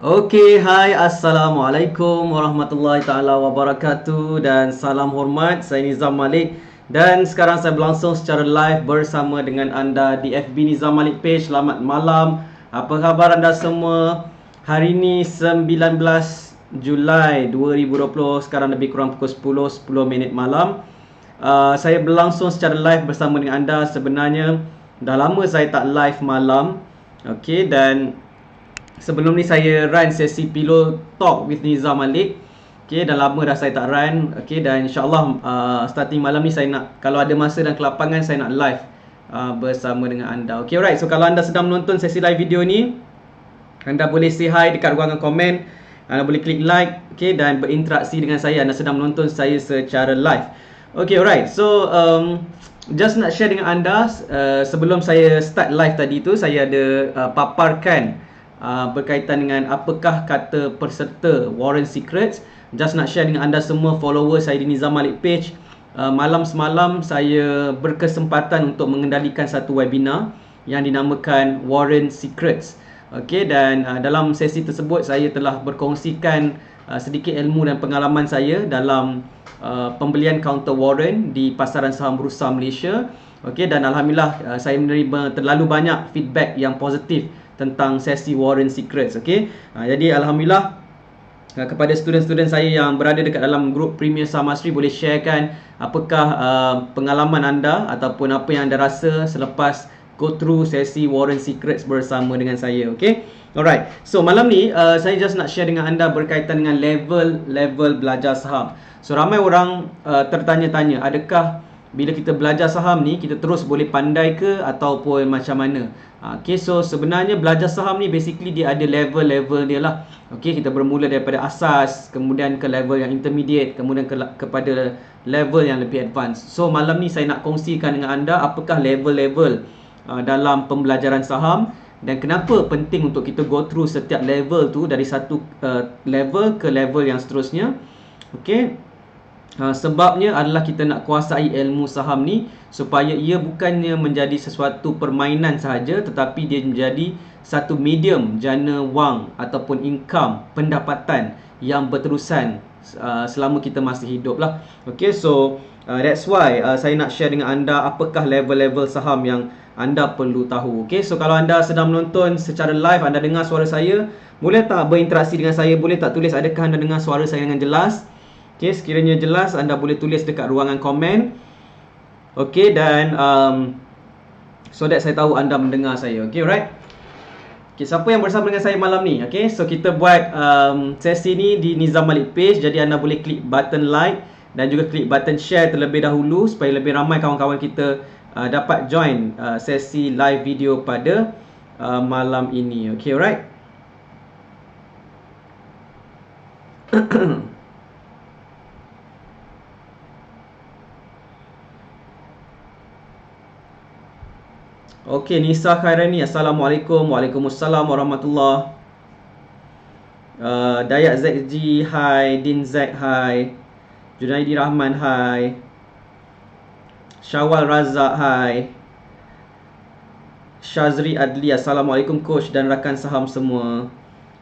Okey, hai, Assalamualaikum warahmatullahi taala wabarakatuh dan salam hormat. Saya Nizam Malik dan sekarang saya berlangsung secara live bersama dengan anda di FB Nizam Malik page. Selamat malam. Apa khabar anda semua? Hari ni 19 Julai 2020, sekarang lebih kurang pukul 10 minit malam. Saya berlangsung secara live bersama dengan anda. Sebenarnya dah lama saya tak live malam. Okey, dan sebelum ni saya run sesi Pillow Talk with Nizam Malik. Okey, dah lama dah saya tak run. Okey, dan insyaAllah starting malam ni saya nak, kalau ada masa dan kelapangan, saya nak live bersama dengan anda. Okey, alright. So kalau anda sedang menonton sesi live video ni, anda boleh say hi dekat ruangan komen. Anda boleh klik like, okey, dan berinteraksi dengan saya. Anda sedang menonton saya secara live. Okey, alright. So just nak share dengan anda, sebelum saya start live tadi tu, saya ada paparkan berkaitan dengan apakah kata peserta Warren Secrets. Just nak share dengan anda semua follower saya di Nizam Malik page. Malam semalam saya berkesempatan untuk mengendalikan satu webinar yang dinamakan Warren Secrets. Okey, dan dalam sesi tersebut saya telah berkongsikan sedikit ilmu dan pengalaman saya dalam pembelian counter Warren di pasaran saham Bursa Malaysia. Okey, dan alhamdulillah saya menerima terlalu banyak feedback yang positif tentang sesi Warren Secrets. Okey, jadi alhamdulillah kepada student-student saya yang berada dekat dalam grup Premier Saham Asri, boleh sharekan apakah pengalaman anda ataupun apa yang anda rasa selepas go through sesi Warren Secrets bersama dengan saya. Okay, alright. So malam ni saya just nak share dengan anda berkaitan dengan level belajar saham. So ramai orang tertanya-tanya, adakah bila kita belajar saham ni kita terus boleh pandai ke ataupun macam mana? Okay, so sebenarnya belajar saham ni basically dia ada level-level dia lah. Okay, kita bermula daripada asas, kemudian ke level yang intermediate, kemudian kepada level yang lebih advance. So malam ni saya nak kongsikan dengan anda apakah level-level dalam pembelajaran saham dan kenapa penting untuk kita go through setiap level tu dari satu level ke level yang seterusnya. Okay, sebabnya adalah kita nak kuasai ilmu saham ni supaya ia bukannya menjadi sesuatu permainan sahaja, tetapi dia menjadi satu medium jana wang ataupun income, pendapatan yang berterusan selama kita masih hidup lah. Okay, so that's why saya nak share dengan anda apakah level-level saham yang anda perlu tahu. Okay, so kalau anda sedang menonton secara live, anda dengar suara saya, boleh tak berinteraksi dengan saya? Boleh tak tulis adakah anda dengar suara saya dengan jelas? Okay, sekiranya jelas, anda boleh tulis dekat ruangan komen. Okay, dan so that saya tahu anda mendengar saya. Okay, alright. Okay, siapa yang bersama dengan saya malam ni? Okay, so kita buat sesi ni di Nizam Malik page. Jadi anda boleh klik button like dan juga klik button share terlebih dahulu supaya lebih ramai kawan-kawan kita dapat join sesi live video pada malam ini. Okay, alright. Okey, Nisa Khairani, Assalamualaikum. Waalaikumsalam warahmatullahi. Dayak ZG, hai. Din Z, hai. Junaidi Rahman, hai. Syawal Razak, hai. Syazri Adli, Assalamualaikum coach dan rakan saham semua.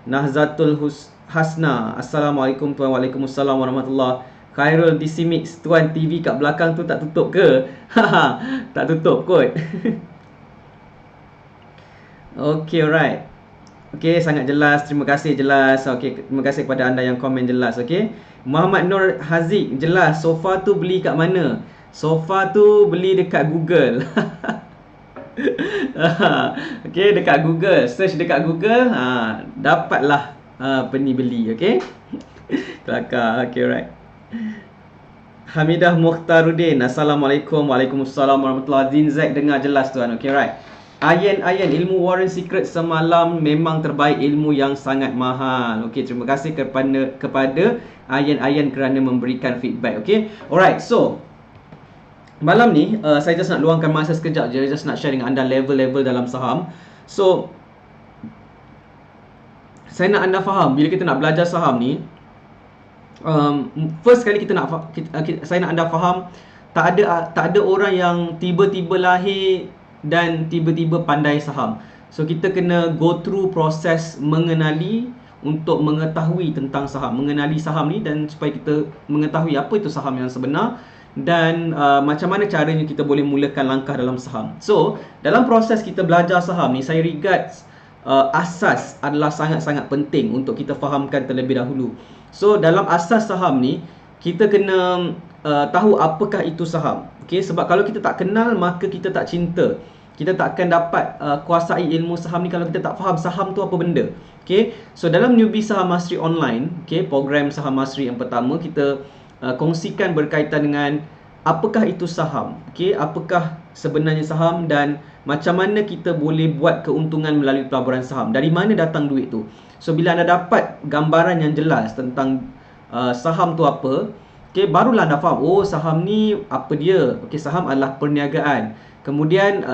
Nahzatul Hasna, Assalamualaikum tuan. Waalaikumsalam warahmatullahi. Khairul DC Mix, tuan TV kat belakang tu tak tutup ke? Tak tutup kot. Okay, alright. Okay, sangat jelas. Terima kasih, jelas. Okay, terima kasih kepada anda yang komen jelas. Okay, Muhammad Nur Haziq, jelas. Sofa tu beli kat mana? Sofa tu beli dekat Google. Okay, dekat Google. Search dekat Google, dapatlah beli. Okay. Kelakar. Okay, alright. Hamidah Mukhtaruddin, Assalamualaikum. Waalaikumsalam warahmatullahi. Zinzak dengar jelas tuan. Okay, right. Ayen, ilmu Warren Secret semalam memang terbaik, ilmu yang sangat mahal. Okey, terima kasih kepada Ayen kerana memberikan feedback. Okey, alright. So malam ni saya just nak luangkan masa sekejap je, just nak share dengan anda level-level dalam saham. So saya nak anda faham, bila kita nak belajar saham ni, first kali saya nak anda faham, tak ada orang yang tiba-tiba lahir dan tiba-tiba pandai saham. So kita kena go through proses mengenali untuk mengetahui tentang saham, mengenali saham ni, dan supaya kita mengetahui apa itu saham yang sebenar dan macam mana caranya kita boleh mulakan langkah dalam saham. So dalam proses kita belajar saham ni, saya regard asas adalah sangat-sangat penting untuk kita fahamkan terlebih dahulu. So dalam asas saham ni, kita kena tahu apakah itu saham. Okay, sebab kalau kita tak kenal, maka kita tak cinta. Kita tak akan dapat kuasai ilmu saham ni kalau kita tak faham saham tu apa benda. Okay, so dalam Newbie Saham Mastery Online, okay, program Saham Mastery yang pertama, kita kongsikan berkaitan dengan apakah itu saham, okay, apakah sebenarnya saham dan macam mana kita boleh buat keuntungan melalui pelaburan saham. Dari mana datang duit tu. So bila anda dapat gambaran yang jelas tentang saham tu apa, okay, barulah anda faham, oh saham ni apa dia. Okay, saham adalah perniagaan. Kemudian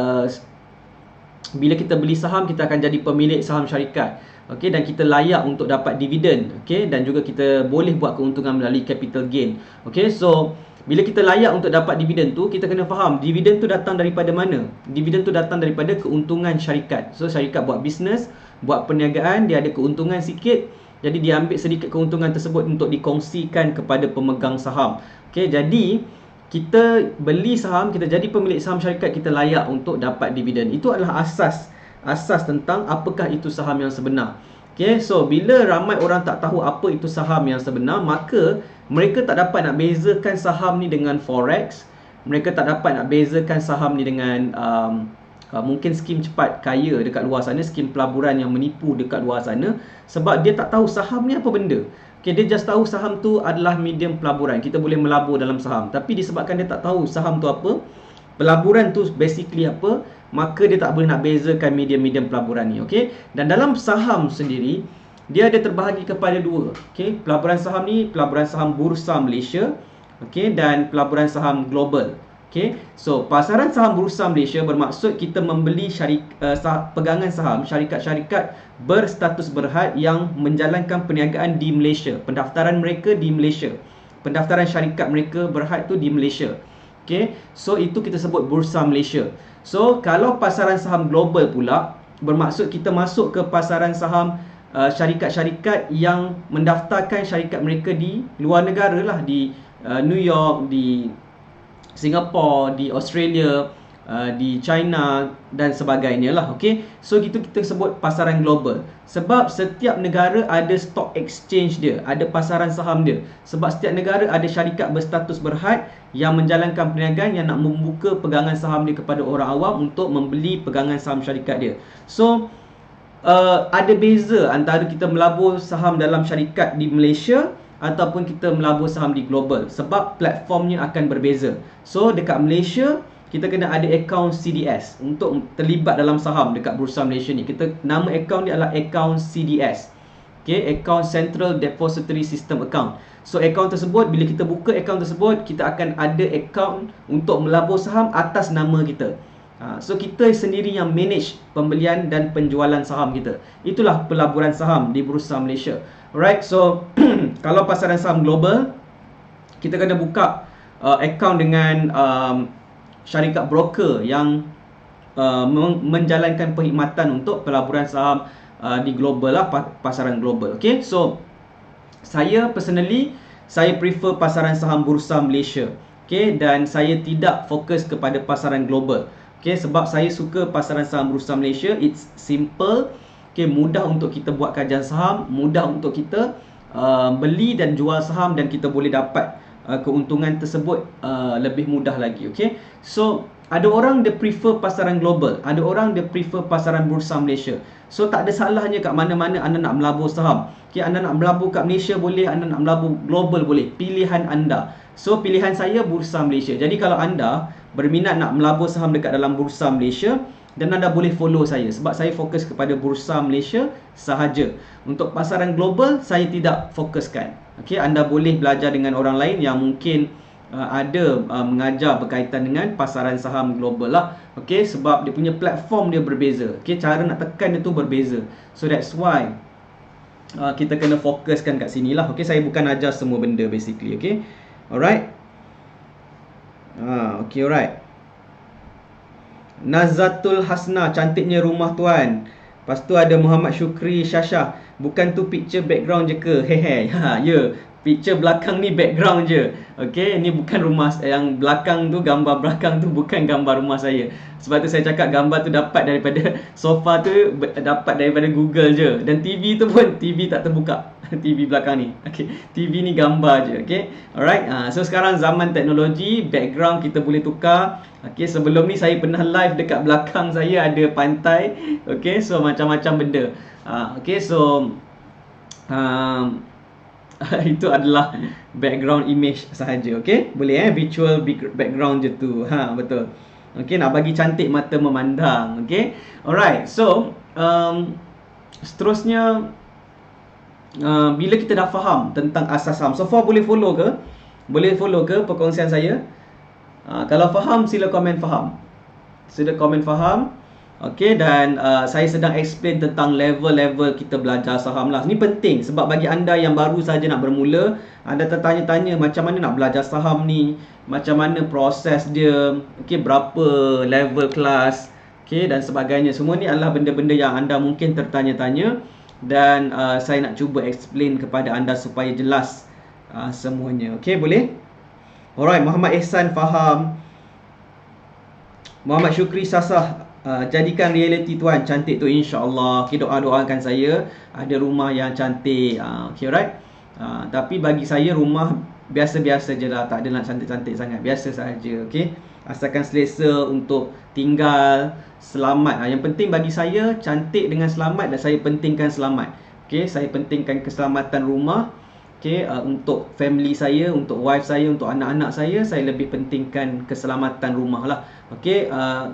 bila kita beli saham, kita akan jadi pemilik saham syarikat. Okay, dan kita layak untuk dapat dividen. Okay, dan juga kita boleh buat keuntungan melalui capital gain. Okay, so bila kita layak untuk dapat dividen tu, kita kena faham dividen tu datang daripada mana. Dividen tu datang daripada keuntungan syarikat. So syarikat buat bisnes, buat perniagaan, dia ada keuntungan sikit, jadi dia ambil sedikit keuntungan tersebut untuk dikongsikan kepada pemegang saham. Okay, jadi kita beli saham, kita jadi pemilik saham syarikat, kita layak untuk dapat dividen. Itu adalah asas tentang apakah itu saham yang sebenar. Okay, so bila ramai orang tak tahu apa itu saham yang sebenar, maka mereka tak dapat nak bezakan saham ni dengan forex. Mereka tak dapat nak bezakan saham ni dengan mungkin skim cepat kaya dekat luar sana, skim pelaburan yang menipu dekat luar sana. Sebab dia tak tahu saham ni apa benda. Okay, dia just tahu saham tu adalah medium pelaburan, kita boleh melabur dalam saham. Tapi disebabkan dia tak tahu saham tu apa, pelaburan tu basically apa, maka dia tak boleh nak bezakan medium-medium pelaburan ni. Okay, dan dalam saham sendiri, dia ada terbahagi kepada dua. Okay, pelaburan saham ni, pelaburan saham Bursa Malaysia, okay, dan pelaburan saham global. Okay, so pasaran saham Bursa Malaysia bermaksud kita membeli pegangan saham syarikat-syarikat berstatus berhad yang menjalankan perniagaan di Malaysia. Pendaftaran mereka di Malaysia, pendaftaran syarikat mereka berhad tu di Malaysia. Okay, so itu kita sebut Bursa Malaysia. So kalau pasaran saham global pula bermaksud kita masuk ke pasaran saham syarikat-syarikat yang mendaftarkan syarikat mereka di luar negara lah, di New York, di Singapore, di Australia, di China dan sebagainya lah. Okay, so itu kita sebut pasaran global. Sebab setiap negara ada stock exchange dia, ada pasaran saham dia. Sebab setiap negara ada syarikat berstatus berhad yang menjalankan perniagaan, yang nak membuka pegangan saham dia kepada orang awam untuk membeli pegangan saham syarikat dia. So ada beza antara kita melabur saham dalam syarikat di Malaysia ataupun kita melabur saham di global, sebab platformnya akan berbeza. So dekat Malaysia, kita kena ada akaun CDS untuk terlibat dalam saham dekat Bursa Malaysia ni. Nama akaun dia adalah akaun CDS. Okay, akaun Central Depository System account. So akaun tersebut, bila kita buka akaun tersebut, kita akan ada akaun untuk melabur saham atas nama kita. So kita sendiri yang manage pembelian dan penjualan saham kita. Itulah pelaburan saham di Bursa Malaysia. Alright, so kalau pasaran saham global, kita kena buka akaun dengan syarikat broker yang menjalankan perkhidmatan untuk pelaburan saham di global lah, pasaran global. Okay, so saya personally, saya prefer pasaran saham Bursa Malaysia. Okay, dan saya tidak fokus kepada pasaran global. Okay, sebab saya suka pasaran saham Bursa Malaysia. It's simple. Okay, mudah untuk kita buat kajian saham, mudah untuk kita beli dan jual saham, dan kita boleh dapat keuntungan tersebut lebih mudah lagi. Okay, so ada orang dia prefer pasaran global, ada orang dia prefer pasaran Bursa Malaysia. So tak ada salahnya kat mana-mana anda nak melabur saham. Okay, anda nak melabur kat Malaysia boleh, anda nak melabur global boleh, pilihan anda. So pilihan saya Bursa Malaysia. Jadi kalau anda berminat nak melabur saham dekat dalam Bursa Malaysia, dan anda boleh follow saya, sebab saya fokus kepada Bursa Malaysia sahaja. Untuk pasaran global saya tidak fokuskan. Okay, anda boleh belajar dengan orang lain yang mungkin ada mengajar berkaitan dengan pasaran saham global lah. Okay, sebab dia punya platform dia berbeza. Okay, cara nak tekan dia tu berbeza. So that's why kita kena fokuskan kat sini lah. Okay, saya bukan ajar semua benda basically. Okay, alright. Okay, alright. Nazatul Hasna, cantiknya rumah tuan. Lepas tu ada Muhammad Syukri Syashah, bukan tu picture background je ke? Hehe. Ya, picture belakang ni background je. Okey, ni bukan rumah yang belakang tu, gambar belakang tu bukan gambar rumah saya. Sebab tu saya cakap gambar tu dapat daripada sofa tu, dapat daripada Google je. Dan TV tu pun TV tak terbuka. TV belakang ni. Okey, TV ni gambar je. Okey. Alright. So sekarang zaman teknologi, background kita boleh tukar. Okey, sebelum ni saya pernah live dekat belakang saya ada pantai. Okey, so macam-macam benda. Okey, so itu adalah background image sahaja. Okey, boleh virtual background je tu. Betul. Okey, nak bagi cantik mata memandang. Okey, alright. So seterusnya, bila kita dah faham tentang asas saham, so far boleh follow ke? Boleh follow ke perkongsian saya? Kalau faham, sila komen faham. Sila komen faham. Okey, dan saya sedang explain tentang level-level kita belajar saham lah. Ini penting sebab bagi anda yang baru saja nak bermula, anda tertanya-tanya macam mana nak belajar saham ni, macam mana proses dia, okey, berapa level kelas, okey, dan sebagainya. Semua ni adalah benda-benda yang anda mungkin tertanya-tanya, dan saya nak cuba explain kepada anda supaya jelas semuanya. Okey, boleh? Alright, Muhammad Ihsan faham. Muhammad Syukri Sasah, jadikan reality tuan, cantik tu insya-Allah. Okay, doakan saya ada rumah yang cantik. Okay, alright. Tapi bagi saya rumah biasa-biasa je lah, tak ada nak cantik-cantik sangat, biasa saja. Okay, asalkan selesa untuk tinggal, selamat. Yang penting bagi saya cantik dengan selamat, dan saya pentingkan selamat. Okay, saya pentingkan keselamatan rumah. Okay, untuk family saya, untuk wife saya, untuk anak-anak saya lebih pentingkan keselamatan rumah lah. Okay,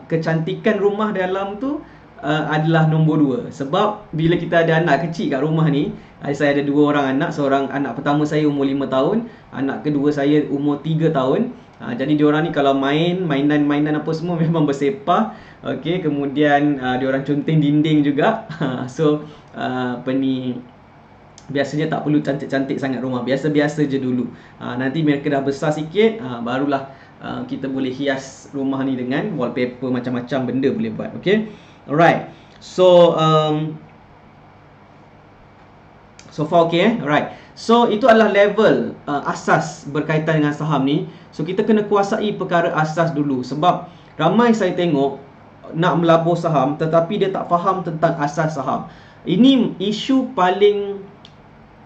kecantikan rumah dalam tu adalah nombor 2. Sebab bila kita ada anak kecil kat rumah ni, saya ada 2 orang anak. Seorang anak pertama saya umur 5 tahun, anak kedua saya umur 3 tahun. Jadi diorang ni kalau mainan apa semua memang bersepah. Okay, kemudian diorang conteng dinding juga. So biasanya tak perlu cantik-cantik sangat rumah, biasa-biasa je dulu. Nanti mereka dah besar sikit, barulah kita boleh hias rumah ni dengan wallpaper, macam-macam benda boleh buat. Okay, alright. So so far okay alright. So itu adalah level asas berkaitan dengan saham ni. So kita kena kuasai perkara asas dulu, sebab ramai saya tengok nak melabur saham tetapi dia tak faham tentang asas saham. Ini isu paling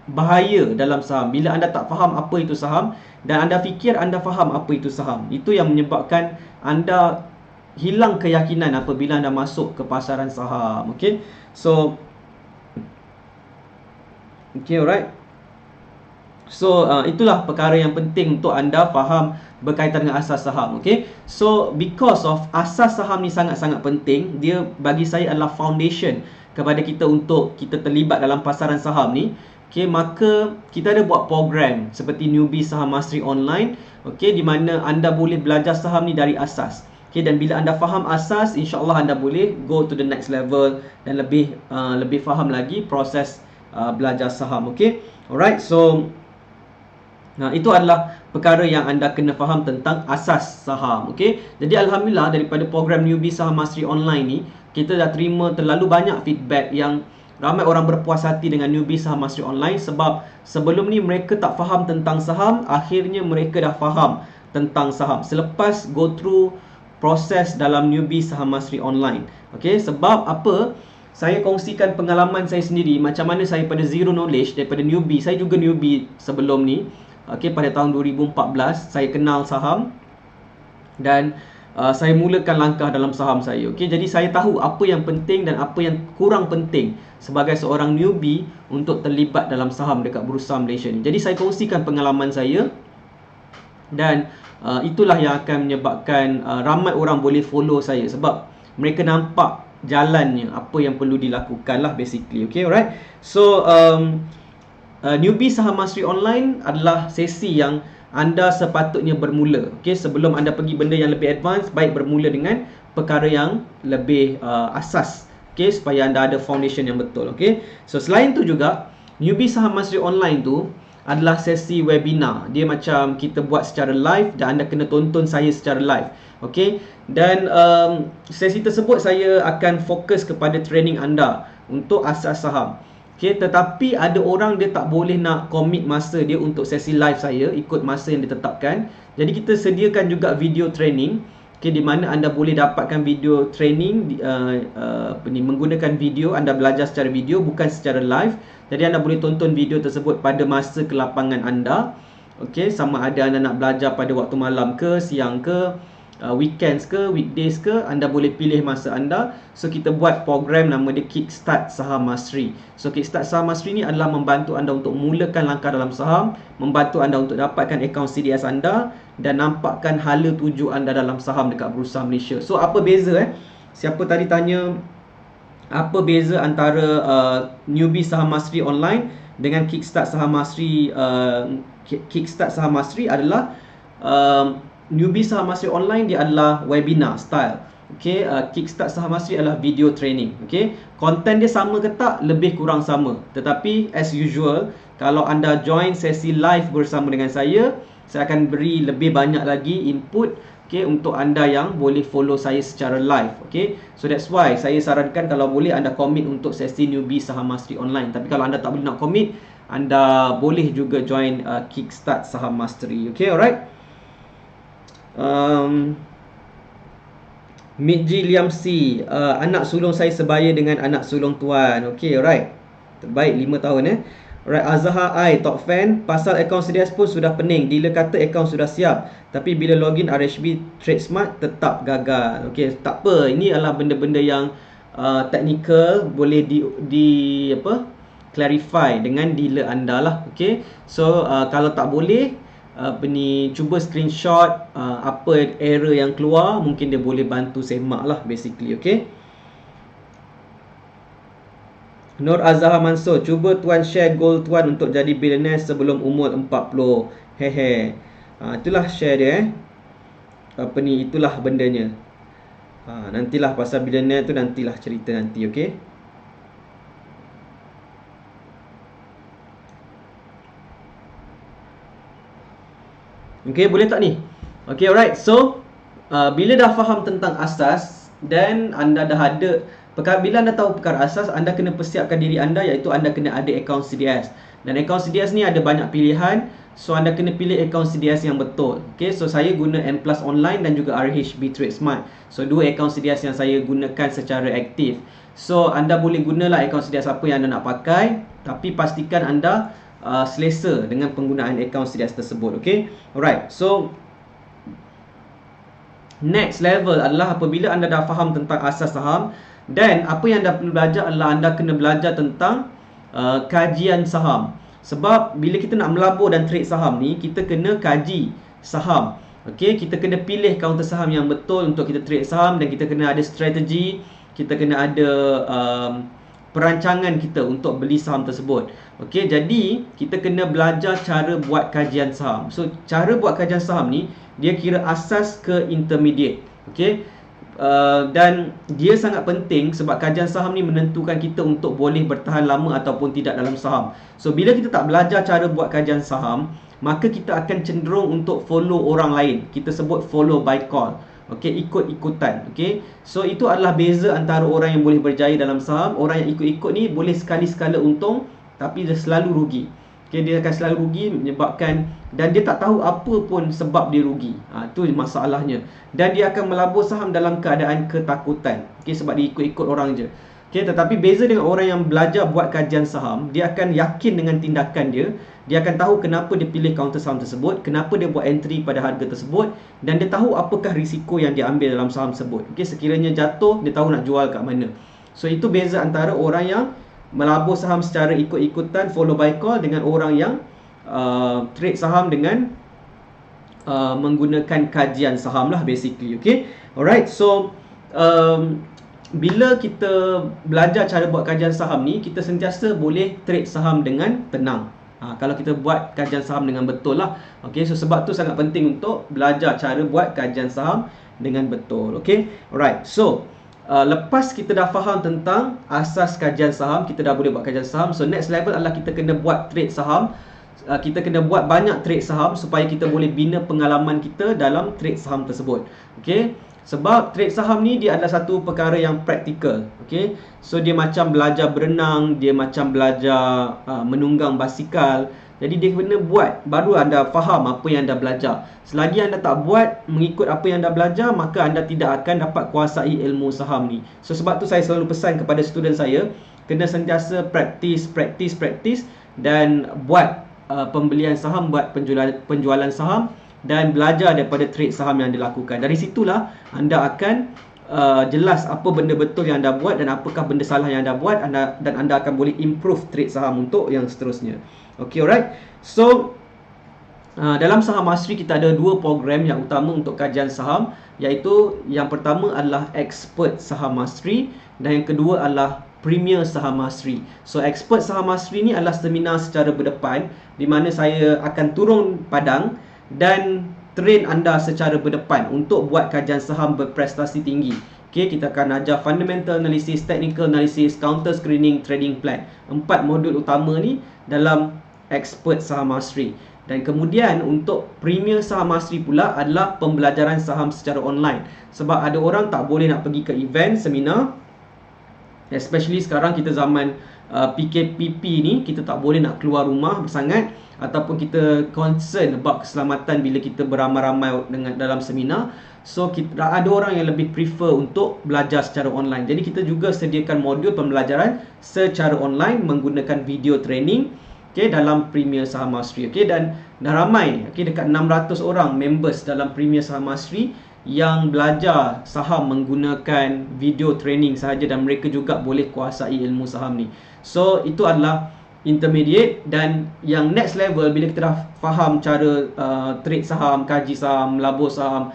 bahaya dalam saham. Bila anda tak faham apa itu saham dan anda fikir anda faham apa itu saham, itu yang menyebabkan anda hilang keyakinan apabila anda masuk ke pasaran saham. Okay, so okay, alright. So itulah perkara yang penting untuk anda faham berkaitan dengan asas saham. Okay, so because of asas saham ni sangat-sangat penting, dia bagi saya adalah foundation kepada kita untuk kita terlibat dalam pasaran saham ni. Okay, maka kita ada buat program seperti Newbie Saham Mastery Online. Okay, di mana anda boleh belajar saham ni dari asas. Okay, dan bila anda faham asas, insya-Allah anda boleh go to the next level dan lebih faham lagi proses belajar saham. Okay, alright. So itu adalah perkara yang anda kena faham tentang asas saham. Okay, jadi alhamdulillah daripada program Newbie Saham Mastery Online ni, kita dah terima terlalu banyak feedback yang ramai orang berpuas hati dengan Newbie Saham Mastery Online. Sebab sebelum ni mereka tak faham tentang saham, akhirnya mereka dah faham tentang saham selepas go through proses dalam Newbie Saham Mastery Online. Okay, sebab apa? Saya kongsikan pengalaman saya sendiri, macam mana saya pada zero knowledge daripada newbie. Saya juga newbie sebelum ni. Okay, pada tahun 2014 saya kenal saham dan saya mulakan langkah dalam saham saya. Okay, jadi saya tahu apa yang penting dan apa yang kurang penting sebagai seorang newbie untuk terlibat dalam saham dekat Bursa Malaysia ni. Jadi saya kongsikan pengalaman saya, dan itulah yang akan menyebabkan ramai orang boleh follow saya, sebab mereka nampak jalannya, apa yang perlu dilakukan lah basically. Okay, alright. So Newbie Saham Mastery Online adalah sesi yang anda sepatutnya bermula. Okay, sebelum anda pergi benda yang lebih advance, baik bermula dengan perkara yang lebih asas. Okay, supaya anda ada foundation yang betul. Okay, so selain tu juga Newbie Saham Mastery Online tu adalah sesi webinar. Dia macam kita buat secara live dan anda kena tonton saya secara live. Okay, dan sesi tersebut saya akan fokus kepada training anda untuk asas saham. Okay, tetapi ada orang dia tak boleh nak commit masa dia untuk sesi live saya, ikut masa yang ditetapkan. Jadi kita sediakan juga video training, okay, di mana anda boleh dapatkan video training menggunakan video. Anda belajar secara video, bukan secara live. Jadi anda boleh tonton video tersebut pada masa kelapangan anda. Okay, sama ada anda nak belajar pada waktu malam ke, siang ke, weekends ke, weekdays ke, anda boleh pilih masa anda. So kita buat program nama dia Kickstart Saham Mastery. So Kickstart Saham Mastery ni adalah membantu anda untuk mulakan langkah dalam saham, membantu anda untuk dapatkan akaun CDS anda dan nampakkan hala tuju anda dalam saham dekat Bursa Malaysia. So apa beza siapa tadi tanya apa beza antara newbie saham mastery online dengan Kickstart Saham Mastery? Kickstart Saham Mastery adalah newbie saham mastery online, dia adalah webinar style. Okay, Kickstart Saham Mastery adalah video training. Okay, konten dia sama ke tak? Lebih kurang sama. Tetapi as usual, kalau anda join sesi live bersama dengan saya akan beri lebih banyak lagi input, okay, untuk anda yang boleh follow saya secara live. Okay, so that's why saya sarankan kalau boleh anda commit untuk sesi newbie saham mastery online. Tapi kalau anda tak boleh nak commit, anda boleh juga join Kickstart Saham Mastery. Okay, alright. Mitji Liam C, anak sulung saya sebaya dengan anak sulung tuan. Okay, alright. Terbaik 5 tahun Alright, Azhar I, top fan. Pasal akaun CDS pun sudah pening. Dealer kata akaun sudah siap, tapi bila login RHB Trade Smart tetap gagal. Okay, tak apa. Ini adalah benda-benda yang technical, boleh clarify dengan dealer anda lah. Okay, so kalau tak boleh, cuba screenshot apa error yang keluar, mungkin dia boleh bantu semak lah basically. Okay, Nur Azhar Mansur, cuba tuan share goal tuan untuk jadi billionaire sebelum umur 40. Hehe. Itulah share dia itulah bendanya. Nantilah pasal billionaire tu, nantilah cerita nanti. Okay, okay, boleh tak ni? Okay, alright. So bila dah faham tentang asas dan anda dah ada bila anda tahu perkara asas, anda kena persiapkan diri anda, iaitu anda kena ada akaun CDS. Dan akaun CDS ni ada banyak pilihan, so anda kena pilih akaun CDS yang betul. Okay, so saya guna M Plus Online dan juga RHB Trade Smart. So dua akaun CDS yang saya gunakan secara aktif. So anda boleh gunalah akaun CDS apa yang anda nak pakai, tapi pastikan anda selesa dengan penggunaan akaun CDS tersebut. Okay, alright. So next level adalah apabila anda dah faham tentang asas saham, dan apa yang anda perlu belajar adalah anda kena belajar tentang kajian saham. Sebab bila kita nak melabur dan trade saham ni, kita kena kaji saham. Okay, kita kena pilih kaunter saham yang betul untuk kita trade saham, dan kita kena ada strategi, kita kena ada perancangan kita untuk beli saham tersebut. Okay, jadi kita kena belajar cara buat kajian saham. So cara buat kajian saham ni, dia kira asas ke intermediate. Okay, dan dia sangat penting sebab kajian saham ni menentukan kita untuk boleh bertahan lama ataupun tidak dalam saham. So bila kita tak belajar cara buat kajian saham, maka kita akan cenderung untuk follow orang lain. Kita sebut follow by call. Okay, ikut-ikutan. Okay, so itu adalah beza antara orang yang boleh berjaya dalam saham. Orang yang ikut-ikut ni boleh sekali-sekala untung, tapi dia selalu rugi. Okay, dia akan selalu rugi menyebabkan, dan dia tak tahu apa pun sebab dia rugi. Itu masalahnya. Dan dia akan melabur saham dalam keadaan ketakutan. Okay, sebab dia ikut-ikut orang je. Okay, tetapi beza dengan orang yang belajar buat kajian saham, dia akan yakin dengan tindakan dia. Dia akan tahu kenapa dia pilih counter saham tersebut, kenapa dia buat entry pada harga tersebut, dan dia tahu apakah risiko yang dia ambil dalam saham tersebut. Okay, sekiranya jatuh, dia tahu nak jual kat mana. So itu beza antara orang yang melabur saham secara ikut-ikutan, follow by call, dengan orang yang trade saham dengan menggunakan kajian saham lah basically. Okay, alright. So bila kita belajar cara buat kajian saham ni, kita sentiasa boleh trade saham dengan tenang. Kalau kita buat kajian saham dengan betul lah. Okay, so sebab tu sangat penting untuk belajar cara buat kajian saham dengan betul. Okay, alright. So lepas kita dah faham tentang asas kajian saham, kita dah boleh buat kajian saham. So next level adalah kita kena buat trade saham. kita kena buat banyak trade saham supaya kita boleh bina pengalaman kita dalam trade saham tersebut. Okey, sebab trade saham ni dia adalah satu perkara yang praktikal. Okey, so dia macam belajar berenang, dia macam belajar menunggang basikal. Jadi dia kena buat baru anda faham apa yang anda belajar. Selagi anda tak buat mengikut apa yang anda belajar, maka anda tidak akan dapat kuasai ilmu saham ni. So sebab tu saya selalu pesan kepada student saya, kena sentiasa praktis dan buat pembelian saham, buat penjualan saham dan belajar daripada trade saham yang dilakukan. Dari situlah anda akan jelas apa benda betul yang anda buat dan apakah benda salah yang anda buat, dan anda akan boleh improve trade saham untuk yang seterusnya. Okay, alright. So dalam Saham Mastery kita ada dua program yang utama untuk kajian saham, iaitu yang pertama adalah Expert Saham Mastery dan yang kedua adalah Premier Saham Mastery. So Expert Saham Mastery ni adalah seminar secara berdepan di mana saya akan turun padang dan train anda secara berdepan untuk buat kajian saham berprestasi tinggi. Okay, kita akan ajar fundamental analysis, technical analysis, counter screening, trading plan. 4 modul utama ni dalam Expert Saham Mastery. Dan kemudian untuk Premier Saham Mastery pula adalah pembelajaran saham secara online. Sebab ada orang tak boleh nak pergi ke event, seminar, especially sekarang kita zaman PKPP ni, kita tak boleh nak keluar rumah sangat, ataupun kita concern about keselamatan bila kita beramai-ramai dalam seminar. So ada orang yang lebih prefer untuk belajar secara online. Jadi kita juga sediakan modul pembelajaran secara online menggunakan video training, okay, dalam Premier Saham Mastery. Okay, dan dah ramai, okay, dekat 600 orang members dalam Premier Saham Mastery yang belajar saham menggunakan video training sahaja, dan mereka juga boleh kuasai ilmu saham ni. So itu adalah intermediate, dan yang next level bila kita dah faham cara trade saham, kaji saham, melabur saham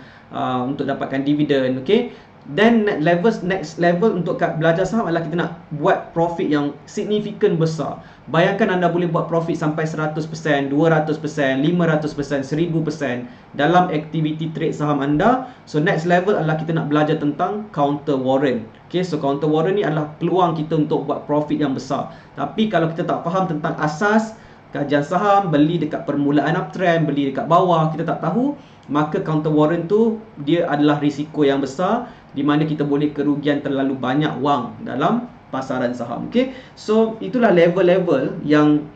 untuk dapatkan dividen, okay. Dan next level untuk belajar saham adalah kita nak buat profit yang signifikan besar. Bayangkan anda boleh buat profit sampai 100%, 200%, 500%, 1000% dalam aktiviti trade saham anda. So next level adalah kita nak belajar tentang counter warrant. Okay, so counter warrant ni adalah peluang kita untuk buat profit yang besar. Tapi kalau kita tak faham tentang asas kajian saham, beli dekat permulaan uptrend, beli dekat bawah, kita tak tahu, maka counter warrant tu dia adalah risiko yang besar, di mana kita boleh kerugian terlalu banyak wang dalam pasaran saham. Okay, so itulah level-level yang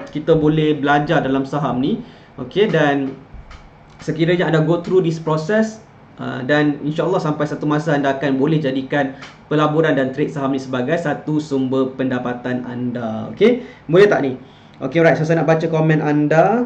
kita boleh belajar dalam saham ni. Okay, dan sekiranya anda go through this process, dan insyaAllah sampai satu masa anda akan boleh jadikan pelaburan dan trade saham ni sebagai satu sumber pendapatan anda. Okay, boleh tak ni? Okay, right. So saya nak baca komen anda.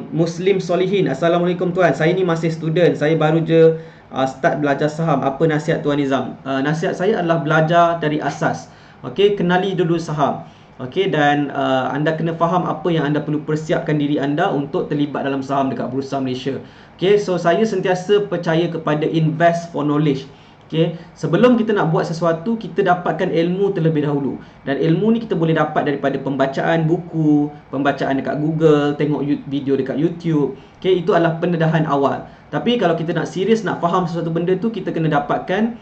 Muslim Solihin, Assalamualaikum tuan, saya ni masih student, saya baru je start belajar saham, apa nasihat tuan Nizam? Nasihat saya adalah belajar dari asas. Okay, kenali dulu saham. Okay, dan anda kena faham apa yang anda perlu persiapkan diri anda untuk terlibat dalam saham dekat Bursa Malaysia. Okay, so saya sentiasa percaya kepada invest for knowledge. Okay, sebelum kita nak buat sesuatu, kita dapatkan ilmu terlebih dahulu. Dan ilmu ni kita boleh dapat daripada pembacaan buku, pembacaan dekat Google, tengok video dekat YouTube. Okay, itu adalah pendedahan awal. Tapi kalau kita nak serius, nak faham sesuatu benda tu, kita kena dapatkan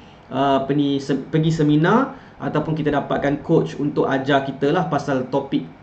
pergi seminar, ataupun kita dapatkan coach untuk ajar kita lah pasal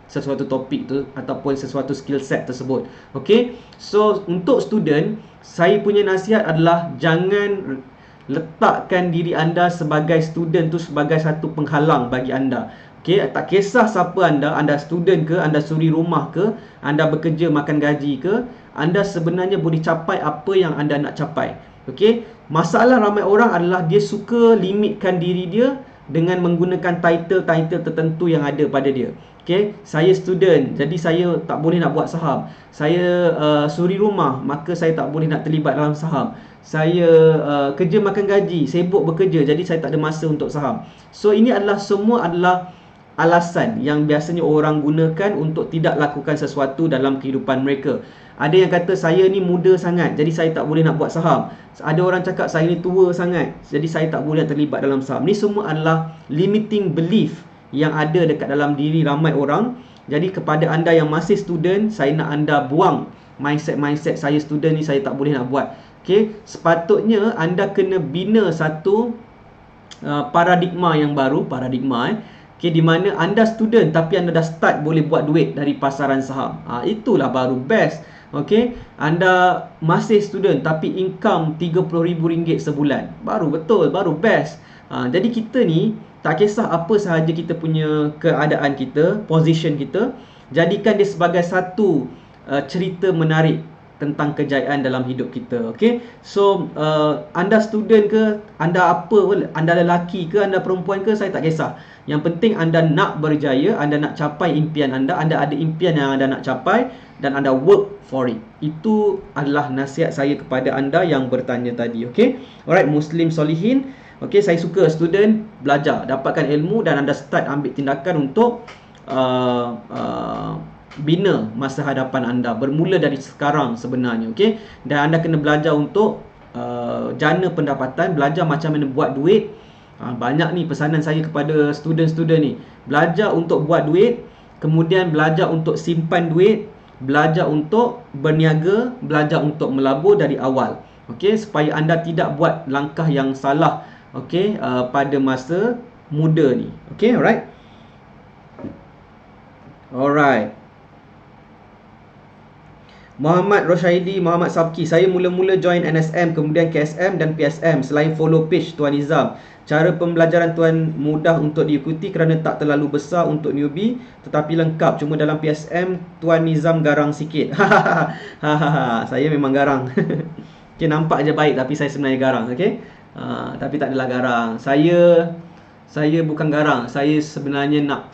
sesuatu topik tu, ataupun sesuatu skill set tersebut. Okay, so untuk student, saya punya nasihat adalah jangan letakkan diri anda sebagai student tu sebagai satu penghalang bagi anda. Okay, tak kisah siapa anda student ke, anda suri rumah ke, anda bekerja makan gaji ke, anda sebenarnya boleh capai apa yang anda nak capai. Okay, masalah ramai orang adalah dia suka limitkan diri dia dengan menggunakan title-title tertentu yang ada pada dia. Okay, saya student, jadi saya tak boleh nak buat saham. Saya suri rumah, maka saya tak boleh nak terlibat dalam saham. Saya kerja makan gaji, sibuk bekerja, jadi saya tak ada masa untuk saham. So ini semua adalah alasan yang biasanya orang gunakan untuk tidak lakukan sesuatu dalam kehidupan mereka. Ada yang kata saya ni muda sangat, jadi saya tak boleh nak buat saham. Ada orang cakap saya ni tua sangat, jadi saya tak boleh terlibat dalam saham. Ni semua adalah limiting belief yang ada dekat dalam diri ramai orang. Jadi kepada anda yang masih student, saya nak anda buang mindset saya student ni saya tak boleh nak buat. Okay, sepatutnya anda kena bina satu paradigma yang baru, Okay, di mana anda student tapi anda dah start boleh buat duit dari pasaran saham. Itulah baru best. Okay, anda masih student tapi income RM30,000 sebulan. Baru betul, baru best. Jadi kita ni tak kisah apa sahaja kita punya keadaan kita, position kita, jadikan dia sebagai satu cerita menarik tentang kejayaan dalam hidup kita. Okay, so anda student ke, anda apa, anda lelaki ke, anda perempuan ke, saya tak kisah. Yang penting anda nak berjaya, anda nak capai impian anda ada impian yang anda nak capai dan anda work for it. Itu adalah nasihat saya kepada anda yang bertanya tadi. Okay, alright, Muslim Solihin. Okay, saya suka student belajar, dapatkan ilmu dan anda start ambil tindakan untuk bina masa hadapan anda, bermula dari sekarang sebenarnya. Okay, dan anda kena belajar untuk jana pendapatan, belajar macam mana buat duit. Banyak ni pesanan saya kepada student-student ni, belajar untuk buat duit, kemudian belajar untuk simpan duit, belajar untuk berniaga, belajar untuk melabur dari awal. Okay, supaya anda tidak buat langkah yang salah, okay, pada masa muda ni. Okay, alright. Muhammad Roshaidi, Muhammad Sabki. Saya mula-mula join NSM, kemudian KSM dan PSM. Selain follow page Tuan Nizam, cara pembelajaran Tuan mudah untuk diikuti kerana tak terlalu besar untuk newbie, tetapi lengkap. Cuma dalam PSM Tuan Nizam garang sikit. Saya memang garang. Okay, nampak je baik tapi saya sebenarnya garang. Okay, tapi tak adalah garang. Saya bukan garang. Saya sebenarnya nak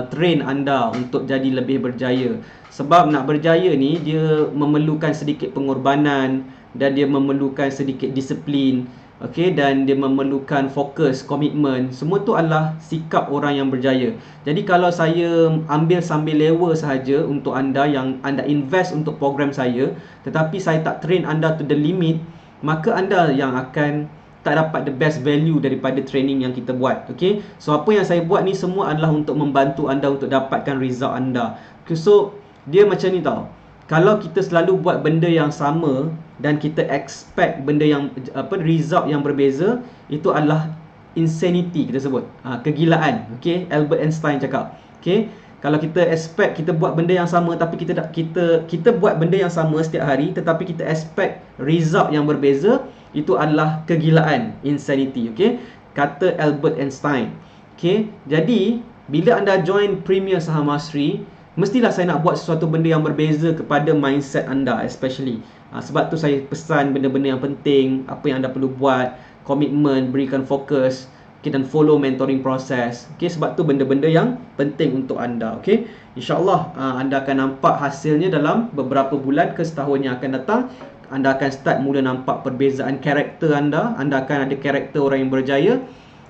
train anda untuk jadi lebih berjaya. Sebab nak berjaya ni dia memerlukan sedikit pengorbanan dan dia memerlukan sedikit disiplin. Okay, dan dia memerlukan fokus, komitmen. Semua tu adalah sikap orang yang berjaya. Jadi kalau saya ambil sambil lewa sahaja untuk anda, yang anda invest untuk program saya, tetapi saya tak train anda to the limit, maka anda yang akan tak dapat the best value daripada training yang kita buat. Okay, so apa yang saya buat ni semua adalah untuk membantu anda untuk dapatkan result anda. Okay, so dia macam ni tau. Kalau kita selalu buat benda yang sama dan kita expect benda yang result yang berbeza, itu adalah insanity kita sebut. Kegilaan. Okay, Albert Einstein cakap. Okay, kalau kita expect kita buat benda yang sama tapi kita buat benda yang sama setiap hari tetapi kita expect result yang berbeza, itu adalah kegilaan, insanity. Okay, kata Albert Einstein. Okay, jadi bila anda join Premier Saham Mastery, mestilah saya nak buat sesuatu benda yang berbeza kepada mindset anda especially. Sebab tu saya pesan benda-benda yang penting, apa yang anda perlu buat, komitmen, berikan fokus, okay, dan follow mentoring process. Okay, sebab tu benda-benda yang penting untuk anda. Okay, InsyaAllah anda akan nampak hasilnya dalam beberapa bulan ke setahun yang akan datang. Anda akan start mula nampak perbezaan karakter anda. Anda akan ada karakter orang yang berjaya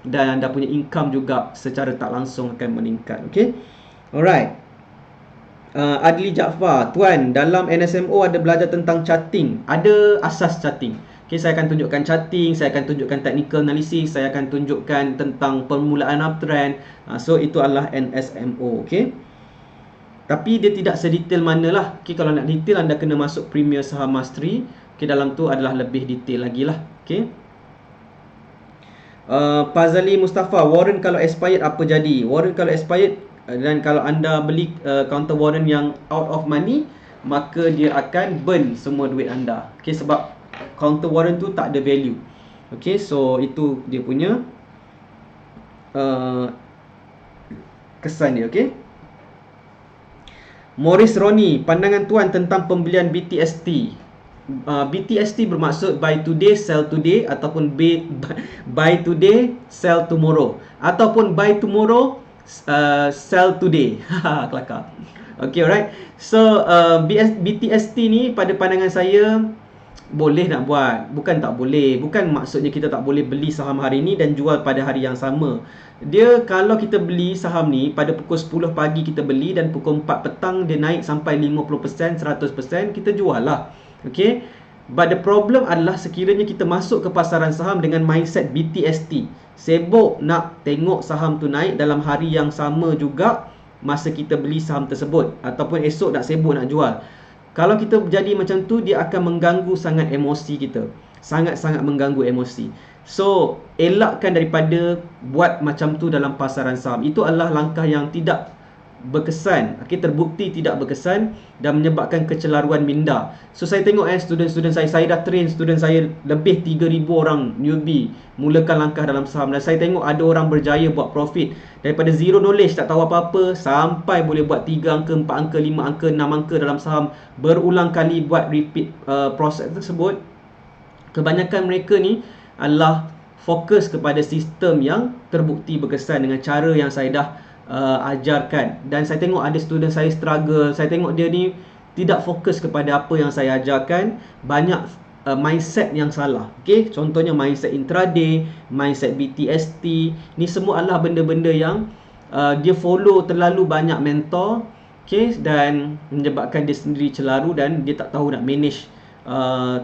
dan anda punya income juga secara tak langsung akan meningkat. Okay, alright. Adli Jaafar, Tuan, dalam NSMO ada belajar tentang charting, ada asas charting. Okay, saya akan tunjukkan charting, saya akan tunjukkan technical analysis, saya akan tunjukkan tentang permulaan uptrend. So itu adalah NSMO. Okay, tapi dia tidak sedetail manalah. Okay, kalau nak detail anda kena masuk Premier Saham Mastery. Okay, dalam tu adalah lebih detail lagi lah. Okay, Fazali Mustafa, warrant kalau expired apa jadi? Warrant kalau expired, dan kalau anda beli counter warrant yang out of money, maka dia akan burn semua duit anda. Okay, sebab counter warrant tu tak ada value. Okay, so itu dia punya kesan dia. Okay, Morris Ronnie, pandangan Tuan tentang pembelian BTST. BTST bermaksud buy today, sell today, ataupun buy today, sell tomorrow, ataupun buy tomorrow, sell today. Kelakar. Okay, alright. So BTST ni pada pandangan saya boleh nak buat. Bukan tak boleh. Bukan maksudnya kita tak boleh beli saham hari ni dan jual pada hari yang sama. Dia kalau kita beli saham ni pada pukul 10 pagi kita beli dan pukul 4 petang dia naik sampai 50%, 100%, kita jual lah. Okay, but the problem adalah sekiranya kita masuk ke pasaran saham dengan mindset BTST, sibuk nak tengok saham tu naik dalam hari yang sama juga masa kita beli saham tersebut, ataupun esok nak sibuk nak jual. Kalau kita jadi macam tu, dia akan mengganggu sangat emosi kita. Sangat-sangat mengganggu emosi. So elakkan daripada buat macam tu dalam pasaran saham. Itu adalah langkah yang tidak berkesan, terbukti tidak berkesan dan menyebabkan kecelaruan minda. So saya tengok student-student saya dah train student saya lebih 3,000 orang newbie mulakan langkah dalam saham, dan saya tengok ada orang berjaya buat profit daripada zero knowledge, tak tahu apa-apa, sampai boleh buat 3 angka, 4 angka, 5 angka, 6 angka dalam saham, berulang kali buat repeat proses tersebut. Kebanyakan mereka ni adalah fokus kepada sistem yang terbukti berkesan dengan cara yang saya dah ajarkan. Dan saya tengok ada student saya struggle, saya tengok dia ni tidak fokus kepada apa yang saya ajarkan, banyak mindset yang salah. Okay, contohnya mindset intraday, mindset BTST, ni semua adalah benda-benda yang dia follow terlalu banyak mentor, okay, dan menyebabkan dia sendiri celaru dan dia tak tahu nak manage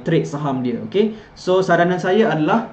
trade saham dia. Okay, so saranan saya adalah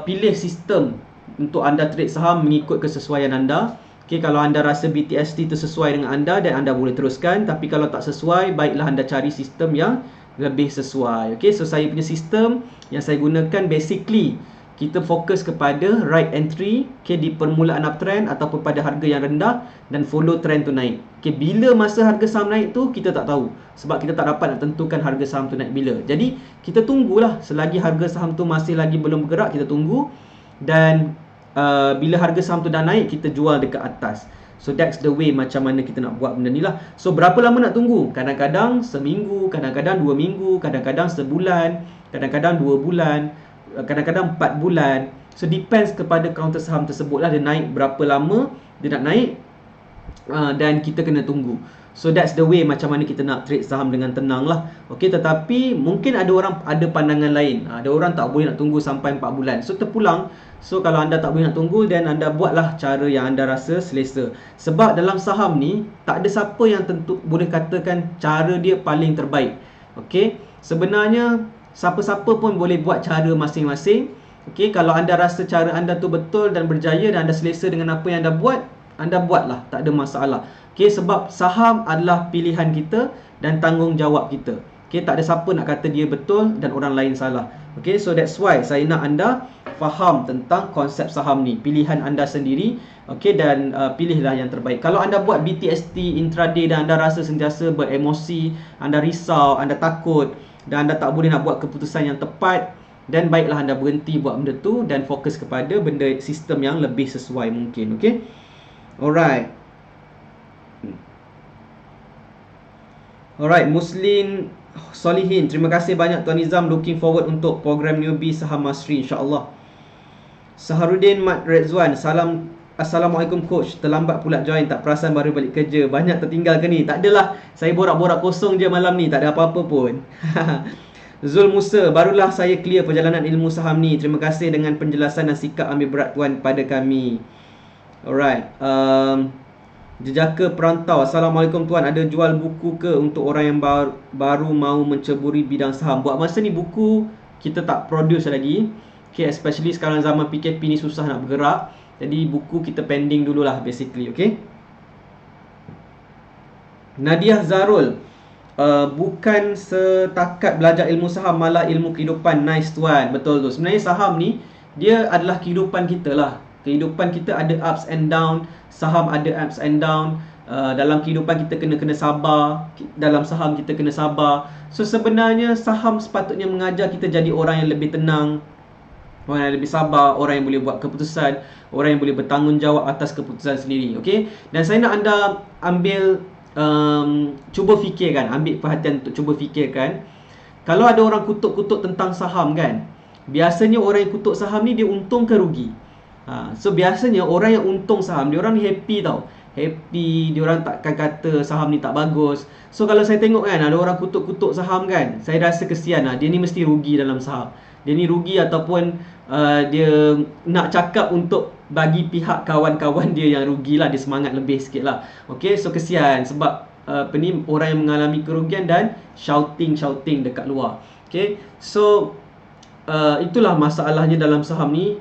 pilih sistem untuk anda trade saham mengikut kesesuaian anda. Okay, kalau anda rasa BTST itu sesuai dengan anda dan anda boleh teruskan, tapi kalau tak sesuai, baiklah anda cari sistem yang lebih sesuai. Okay, so saya punya sistem yang saya gunakan basically kita fokus kepada right entry, okay, di permulaan uptrend ataupun pada harga yang rendah dan follow trend tu naik. Okay, bila masa harga saham naik tu kita tak tahu sebab kita tak dapat nak tentukan harga saham tu naik bila. Jadi kita tunggulah, selagi harga saham tu masih lagi belum bergerak, kita tunggu, dan bila harga saham tu dah naik, kita jual dekat atas. So that's the way macam mana kita nak buat benda ni lah. So berapa lama nak tunggu? Kadang-kadang seminggu, kadang-kadang 2 minggu, kadang-kadang sebulan, kadang-kadang 2 bulan, kadang-kadang 4 bulan. So depends kepada counter saham tersebut lah, dia naik berapa lama dia nak naik, dan kita kena tunggu. So that's the way macam mana kita nak trade saham dengan tenang lah. Okay, tetapi mungkin ada orang ada pandangan lain. Ada orang tak boleh nak tunggu sampai 4 bulan. So terpulang. So kalau anda tak boleh nak tunggu, dan anda buatlah cara yang anda rasa selesa. Sebab dalam saham ni tak ada siapa yang tentu boleh katakan cara dia paling terbaik. Okay, sebenarnya siapa-siapa pun boleh buat cara masing-masing. Okay, kalau anda rasa cara anda tu betul dan berjaya dan anda selesa dengan apa yang anda buat, anda buatlah, tak ada masalah. Okay, sebab saham adalah pilihan kita dan tanggungjawab kita. Okay, tak ada siapa nak kata dia betul dan orang lain salah. Okay, so that's why saya nak anda faham tentang konsep saham ni, pilihan anda sendiri. Okay, dan pilihlah yang terbaik. Kalau anda buat BTST intraday dan anda rasa sentiasa beremosi, anda risau, anda takut dan anda tak boleh nak buat keputusan yang tepat, dan baiklah anda berhenti buat benda tu dan fokus kepada benda sistem yang lebih sesuai mungkin. Okay, alright. Alright, Muslin Solihin, terima kasih banyak Tuan Nizam. Looking forward untuk program newbie Saham Masri, insyaAllah. Saharudin Mat Redzwan, Assalamualaikum coach. Terlambat pula join, tak perasan baru balik kerja. Banyak tertinggal ke ni? Tak adalah, saya borak-borak kosong je malam ni, tak ada apa-apa pun. Zul Musa, barulah saya clear perjalanan ilmu saham ni. Terima kasih dengan penjelasan dan sikap ambil berat Tuan pada kami. Alright, Jejaka Perantau, Assalamualaikum Tuan. Ada jual buku ke untuk orang yang baru mau menceburi bidang saham? Buat masa ni buku kita tak produce lagi. Okay, especially sekarang zaman PKP ni susah nak bergerak. Jadi buku kita pending dululah basically. Okay, Nadia Zarul, bukan setakat belajar ilmu saham, malah ilmu kehidupan. Nice Tuan, betul tu. Sebenarnya saham ni dia adalah kehidupan kita lah. Kehidupan kita ada ups and down, saham ada ups and down. Dalam kehidupan kita kena sabar, dalam saham kita kena sabar. So sebenarnya saham sepatutnya mengajar kita jadi orang yang lebih tenang, orang yang lebih sabar, orang yang boleh buat keputusan, orang yang boleh bertanggungjawab atas keputusan sendiri. Okay, dan saya nak anda ambil cuba fikirkan, ambil perhatian untuk cuba fikirkan. Kalau ada orang kutuk-kutuk tentang saham kan, biasanya orang yang kutuk saham ni dia untung ke rugi? So biasanya orang yang untung saham, dia orang ni happy tau. Happy, dia orang takkan kata saham ni tak bagus. So kalau saya tengok kan, ada orang kutuk-kutuk saham kan, saya rasa kesian lah. Dia ni mesti rugi dalam saham. Dia ni rugi ataupun dia nak cakap untuk bagi pihak kawan-kawan dia yang rugi lah, dia semangat lebih sikit lah. Okay, so kesian sebab ni orang yang mengalami kerugian dan shouting dekat luar. Okay, so itulah masalahnya dalam saham ni.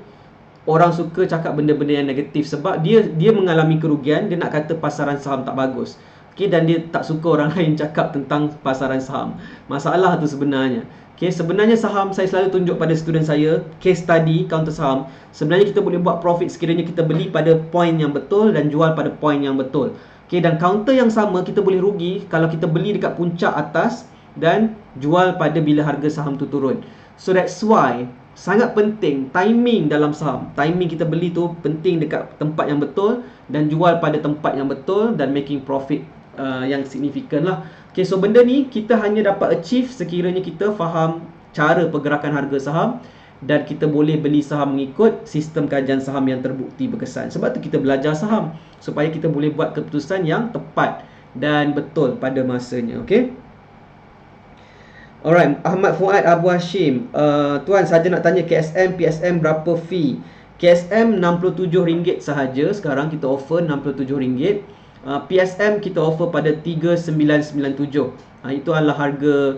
Orang suka cakap benda-benda yang negatif sebab dia mengalami kerugian, dia nak kata pasaran saham tak bagus. Okay, dan dia tak suka orang lain cakap tentang pasaran saham. Masalah tu sebenarnya. Okay, sebenarnya saham saya selalu tunjuk pada student saya, case study counter saham. Sebenarnya kita boleh buat profit sekiranya kita beli pada point yang betul dan jual pada point yang betul. Okay, dan counter yang sama kita boleh rugi kalau kita beli dekat puncak atas dan jual pada bila harga saham tu turun. So that's why sangat penting timing dalam saham. Timing kita beli tu penting dekat tempat yang betul dan jual pada tempat yang betul dan making profit yang signifikan lah. Okay, so benda ni kita hanya dapat achieve sekiranya kita faham cara pergerakan harga saham dan kita boleh beli saham mengikut sistem kajian saham yang terbukti berkesan. Sebab tu kita belajar saham supaya kita boleh buat keputusan yang tepat dan betul pada masanya. Okay. Alright, Ahmad Fuad Abu Hashim. Tuan, saja nak tanya KSM, PSM berapa fee? KSM RM67 sahaja. Sekarang kita offer RM67. PSM kita offer pada 3997. Itu adalah harga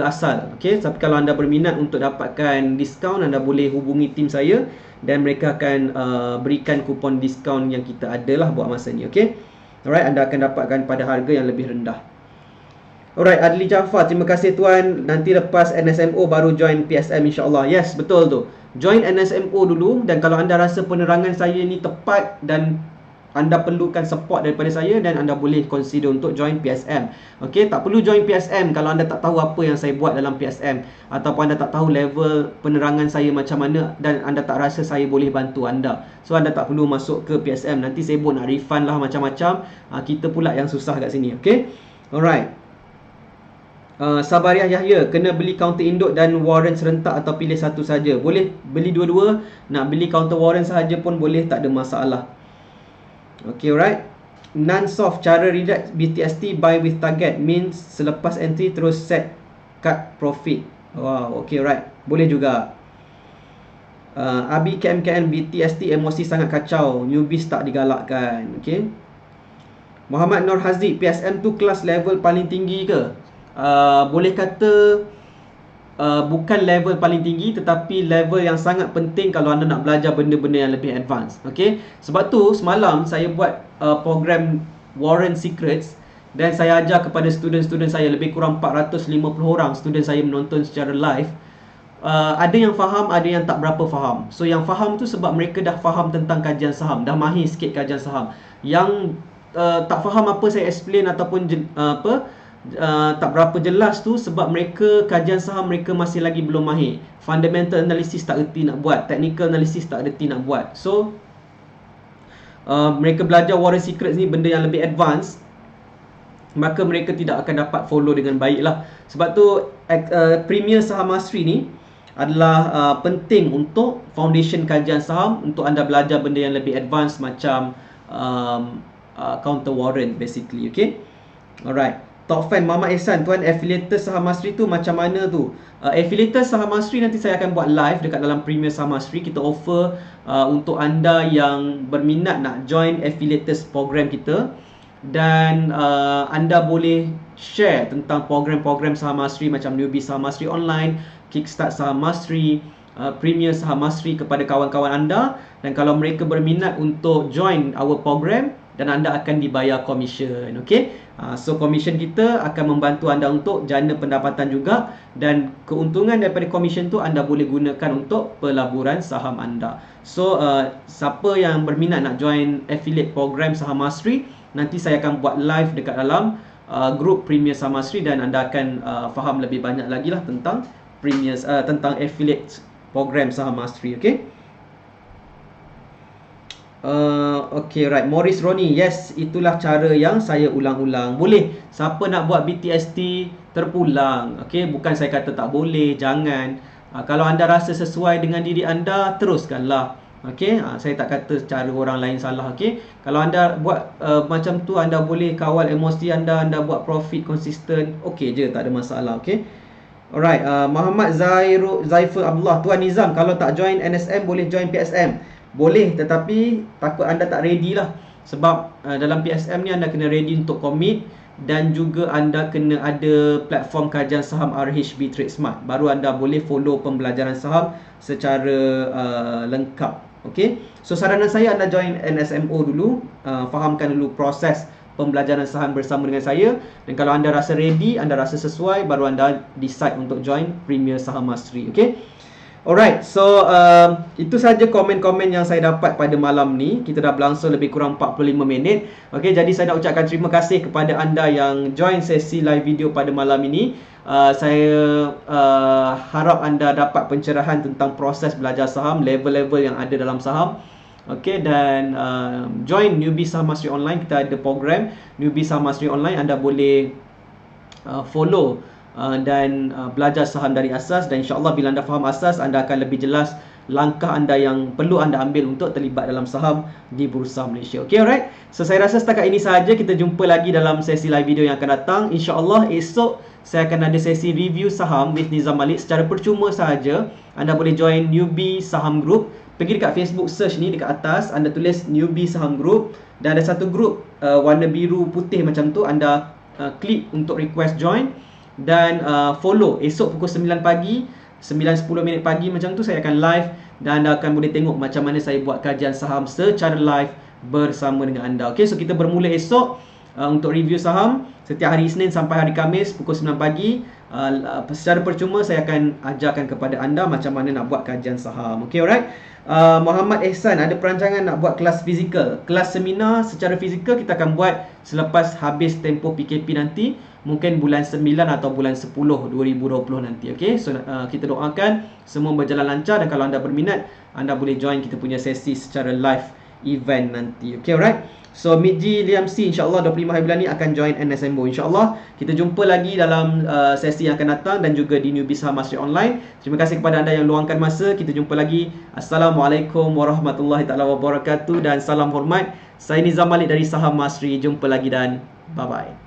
asal. Okay, tapi kalau anda berminat untuk dapatkan diskaun, anda boleh hubungi tim saya dan mereka akan berikan kupon diskaun yang kita ada lah buat masa ni. Okay, alright, anda akan dapatkan pada harga yang lebih rendah. Alright, Adli Jafar, terima kasih tuan. Nanti lepas NSMO baru join PSM insyaAllah. Yes, betul tu. Join NSMO dulu, dan kalau anda rasa penerangan saya ni tepat dan anda perlukan support daripada saya, dan anda boleh consider untuk join PSM. Okay, tak perlu join PSM kalau anda tak tahu apa yang saya buat dalam PSM, ataupun anda tak tahu level penerangan saya macam mana dan anda tak rasa saya boleh bantu anda. So anda tak perlu masuk ke PSM. Nanti sibuk nak refund lah macam-macam. Kita pula yang susah kat sini. Okay, alright. Sabariah Yahya, kena beli counter induk dan warrant serentak atau pilih satu saja? Boleh beli dua-dua. Nak beli counter warrant sahaja pun boleh, tak ada masalah. Okay, alright. Non-soft, cara redact BTST buy with target means selepas entry terus set cut profit. Wow, okay, alright. Boleh juga. Abi KMKN BTST emosi sangat kacau, newbies tak digalakkan. Okay. Muhammad Nur Haziq, PSM tu kelas level paling tinggi ke? Boleh kata bukan level paling tinggi, tetapi level yang sangat penting kalau anda nak belajar benda-benda yang lebih advance. Okay? Sebab tu semalam saya buat program Warren Secrets, dan saya ajar kepada student-student saya, lebih kurang 450 orang student saya menonton secara live. Ada yang faham, ada yang tak berapa faham. So yang faham tu sebab mereka dah faham tentang kajian saham, dah mahir sikit kajian saham. Yang tak faham apa saya explain ataupun tak berapa jelas tu sebab mereka kajian saham mereka masih lagi belum mahir. Fundamental analysis tak erti nak buat, technical analysis tak erti nak buat. So mereka belajar Warren Secrets ni benda yang lebih advance, maka mereka tidak akan dapat follow dengan baik lah. Sebab tu Premier Saham Mastery ni adalah penting untuk foundation kajian saham, untuk anda belajar benda yang lebih advance macam counter warrant basically. Okay, alright. Top fan Muhammad Ihsan, tuan, affiliator Saham Mastery tu macam mana tu? Affiliator Saham Mastery nanti saya akan buat live dekat dalam Premier Saham Mastery. Kita offer untuk anda yang berminat nak join affiliators program kita, dan anda boleh share tentang program-program Saham Mastery macam Newbie Saham Mastery Online, Kickstart Saham Mastery, Premier Saham Mastery kepada kawan-kawan anda. Dan kalau mereka berminat untuk join our program, dan anda akan dibayar commission. Okay, so commission kita akan membantu anda untuk jana pendapatan juga, dan keuntungan daripada commission tu anda boleh gunakan untuk pelaburan saham anda. So siapa yang berminat nak join affiliate program Saham Mastery, nanti saya akan buat live dekat dalam group Premier Saham Mastery, dan anda akan faham lebih banyak lagi lah tentang tentang affiliate program Saham Mastery. Okay. Okay, right. Morris Roni, yes, itulah cara yang saya ulang-ulang. Boleh, siapa nak buat BTST terpulang. Okay, bukan saya kata tak boleh, jangan. Kalau anda rasa sesuai dengan diri anda, teruskanlah. Okay, saya tak kata cara orang lain salah. Okay, kalau anda buat macam tu, anda boleh kawal emosi anda, anda buat profit konsisten, okay je, tak ada masalah. Okay, alright. Muhammad Zaiful Abdullah, Tuan Nizam, kalau tak join NSM boleh join PSM? Boleh, tetapi takut anda tak ready lah. Sebab dalam PSM ni anda kena ready untuk commit, dan juga anda kena ada platform kajian saham RHB Trade Smart, baru anda boleh follow pembelajaran saham secara lengkap. Okay, so saranan saya anda join NSMO dulu, fahamkan dulu proses pembelajaran saham bersama dengan saya. Dan kalau anda rasa ready, anda rasa sesuai, baru anda decide untuk join Premier Saham Mastery. Okay. Alright, so itu saja komen-komen yang saya dapat pada malam ni. Kita dah berlangsung lebih kurang 45 minit. Okay, jadi saya nak ucapkan terima kasih kepada anda yang join sesi live video pada malam ini. Saya harap anda dapat pencerahan tentang proses belajar saham, level-level yang ada dalam saham. Okay, dan join Newbie Saham Mastery Online. Kita ada program Newbie Saham Mastery Online. Anda boleh follow dan belajar saham dari asas, dan insyaAllah bila anda faham asas, anda akan lebih jelas langkah anda yang perlu anda ambil untuk terlibat dalam saham di Bursa Malaysia. Okay, alright. So saya rasa setakat ini sahaja. Kita jumpa lagi dalam sesi live video yang akan datang. InsyaAllah esok saya akan ada sesi review saham with Nizam Malik secara percuma sahaja. Anda boleh join Newbie Saham Group. Pergi dekat Facebook, search ni dekat atas, anda tulis Newbie Saham Group, dan ada satu group warna biru putih macam tu. Anda klik untuk request join dan follow. Esok pukul 9 pagi, 9.10 minit pagi macam tu saya akan live, dan anda akan boleh tengok macam mana saya buat kajian saham secara live bersama dengan anda. Okay, so kita bermula esok untuk review saham setiap hari Isnin sampai hari Khamis pukul 9 pagi. Secara percuma saya akan ajarkan kepada anda macam mana nak buat kajian saham. Okay, alright. Muhammad Ehsan ada perancangan nak buat kelas fizikal. Kelas seminar secara fizikal kita akan buat selepas habis tempoh PKP nanti. Mungkin bulan 9 atau bulan 10 2020 nanti. Okay, so kita doakan semua berjalan lancar, dan kalau anda berminat, anda boleh join kita punya sesi secara live event nanti. Okay, alright. So Midji Liam C insyaAllah 25 hari bulan ni akan join NSMO. InsyaAllah kita jumpa lagi dalam sesi yang akan datang, dan juga di Newbie Saham Mastery Online. Terima kasih kepada anda yang luangkan masa. Kita jumpa lagi. Assalamualaikum warahmatullahi taala wabarakatuh, dan salam hormat. Saya Nizam Malik dari Saham Mastery. Jumpa lagi dan bye-bye.